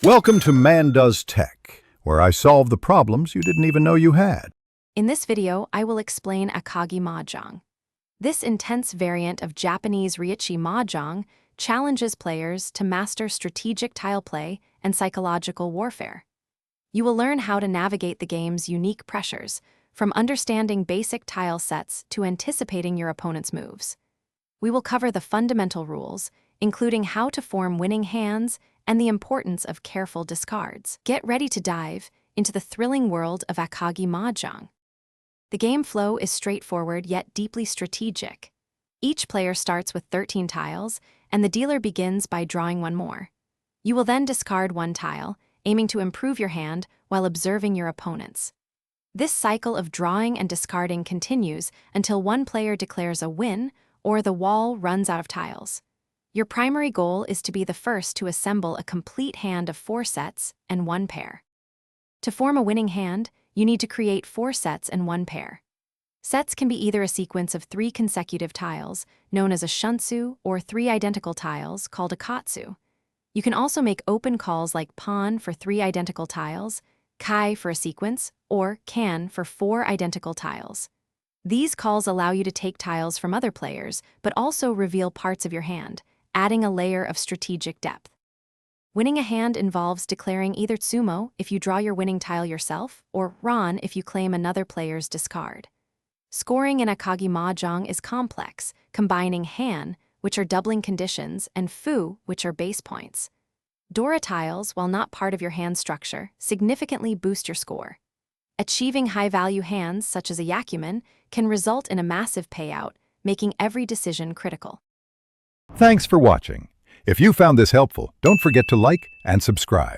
Welcome to Man Does Tech, where I solve the problems you didn't even know you had. In this video, I will explain Akagi Mahjong. This intense variant of Japanese Reichi Mahjong challenges players to master strategic tile play and psychological warfare. You will learn how to navigate the game's unique pressures, from understanding basic tile sets to anticipating your opponent's moves. We will cover the fundamental rules, including how to form winning hands and the importance of careful discards. Get ready to dive into the thrilling world of Akagi Mahjong. The game flow is straightforward yet deeply strategic. Each player starts with 13 tiles, and the dealer begins by drawing one more. You will then discard one tile, aiming to improve your hand while observing your opponents. This cycle of drawing and discarding continues until one player declares a win or the wall runs out of tiles. Your primary goal is to be the first to assemble a complete hand of 4 sets and 1 pair. To form a winning hand, you need to create 4 sets and 1 pair. Sets can be either a sequence of 3 consecutive tiles, known as a shuntsu, or 3 identical tiles, called a katsu. You can also make open calls like pawn for 3 identical tiles, kai for a sequence, or kan for 4 identical tiles. These calls allow you to take tiles from other players, but also reveal parts of your hand, adding a layer of strategic depth. Winning a hand involves declaring either tsumo if you draw your winning tile yourself, or ran if you claim another player's discard. Scoring in Akagi Mahjong is complex, combining han, which are doubling conditions, and fu, which are base points. Dora tiles, while not part of your hand structure, significantly boost your score. Achieving high-value hands, such as a yakuman, can result in a massive payout, making every decision critical. Thanks for watching. If you found this helpful, don't forget to like and subscribe.